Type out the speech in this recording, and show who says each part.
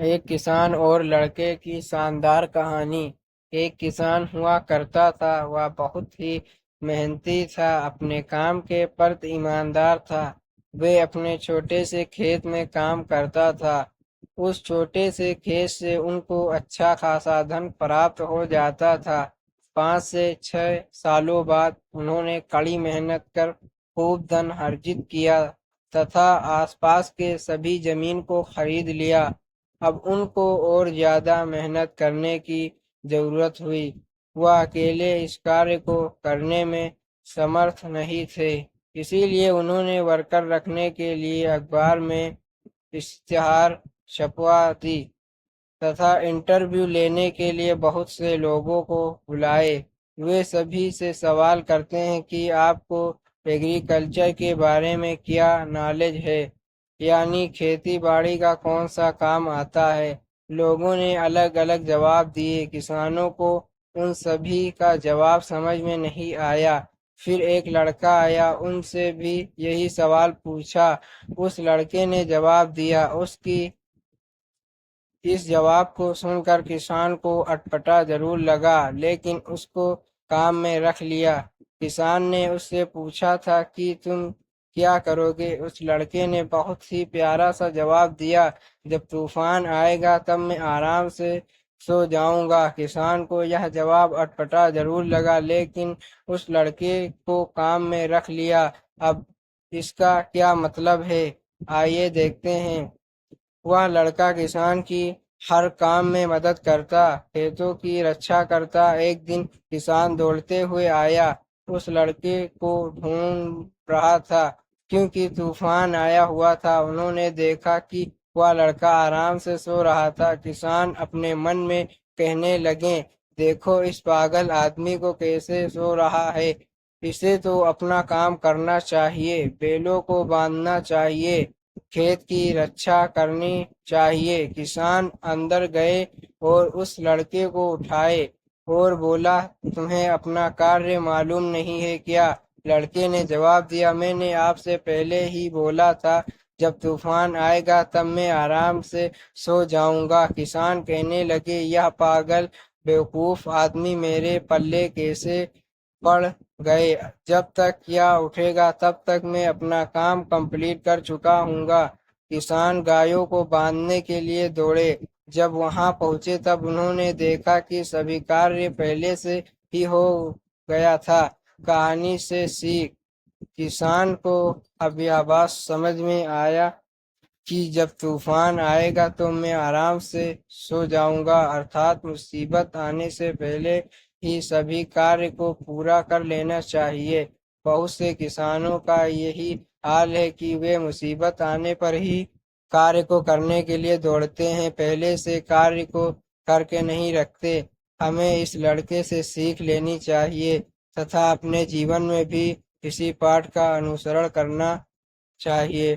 Speaker 1: ایک کسان اور لڑکے کی شاندار کہانی۔ ایک کسان ہوا کرتا تھا، وہ بہت ہی محنتی تھا، اپنے کام کے پرتی ایماندار تھا۔ وہ اپنے چھوٹے سے کھیت میں کام کرتا تھا۔ اس چھوٹے سے کھیت سے ان کو اچھا خاصا دھن پراپت ہو جاتا تھا۔ 5 سے 6 سالوں بعد انہوں نے کڑی محنت کر خوب دھن ارجت کیا تتھا آس پاس کے سبھی زمین کو خرید لیا۔ اب ان کو اور زیادہ محنت کرنے کی ضرورت ہوئی۔ وہ اکیلے اس کاریہ کو کرنے میں سمرتھ نہیں تھے، اسی لیے انہوں نے ورکر رکھنے کے لیے اخبار میں اشتہار چھپوا دی تتھا انٹرویو لینے کے لیے بہت سے لوگوں کو بلائے۔ وہ سبھی سے سوال کرتے ہیں کہ آپ کو ایگریکلچر کے بارے میں کیا نالج ہے، یعنی کھیتی باڑی کا کون سا کام آتا ہے۔ لوگوں نے الگ الگ جواب دیے۔ کسانوں کو ان سبھی کا جواب سمجھ میں نہیں آیا۔ پھر ایک لڑکا آیا، ان سے بھی یہی سوال پوچھا۔ اس لڑکے نے جواب دیا۔ اس کی اس جواب کو سن کر کسان کو اٹپٹا ضرور لگا، لیکن اس کو کام میں رکھ لیا۔ کسان نے اس سے پوچھا تھا کہ تم کیا کرو گے؟ اس لڑکے نے بہت ہی پیارا سا جواب دیا، جب طوفان آئے گا تب میں آرام سے سو جاؤں گا۔ کسان کو یہ جواب اٹپٹا ضرور لگا، لیکن اس لڑکے کو کام میں رکھ لیا۔ اب اس کا کیا مطلب ہے، آئیے دیکھتے ہیں۔ وہ لڑکا کسان کی ہر کام میں مدد کرتا، کھیتوں کی رکشا کرتا۔ ایک دن کسان دوڑتے ہوئے آیا، اس لڑکے کو ڈھونڈ رہا تھا کیونکہ طوفان آیا ہوا تھا۔ انہوں نے دیکھا کہ وہ لڑکا آرام سے سو رہا تھا۔ کسان اپنے من میں کہنے لگے، دیکھو اس پاگل آدمی کو کیسے سو رہا ہے، اسے تو اپنا کام کرنا چاہیے، بیلوں کو باندھنا چاہیے، کھیت کی رکشا کرنی چاہیے۔ کسان اندر گئے اور اس لڑکے کو اٹھائے اور بولا، تمہیں اپنا کاریہ معلوم نہیں ہے کیا؟ لڑکے نے جواب دیا، میں نے آپ سے پہلے ہی بولا تھا، جب طوفان آئے گا تب میں آرام سے سو جاؤں گا۔ کسان کہنے لگے، یہ پاگل بیوقوف آدمی میرے پلے کیسے پڑ گئے؟ جب تک یہ اٹھے گا تب تک میں اپنا کام کمپلیٹ کر چکا ہوں گا۔ کسان گایوں کو باندھنے کے لیے دوڑے۔ جب وہاں پہنچے تب انہوں نے دیکھا کہ سبھی کاریہ پہلے سے ہی ہو گیا تھا۔ کہانی سے سیکھ: کسان کو اب یہ بات سمجھ میں آیا کہ جب طوفان آئے گا تو میں آرام سے سو جاؤں گا، ارتھات مصیبت آنے سے پہلے ہی سبھی کاریہ کو پورا کر لینا چاہیے۔ بہت سے کسانوں کا یہی حال ہے کہ وہ مصیبت آنے پر ہی کاریہ کو کرنے کے لیے دوڑتے ہیں، پہلے سے کاریہ کو کر کے نہیں رکھتے۔ ہمیں اس لڑکے سے سیکھ لینی چاہیے تتھا اپنے جیون میں بھی اسی پاٹھ کا انوسرن کرنا چاہیے۔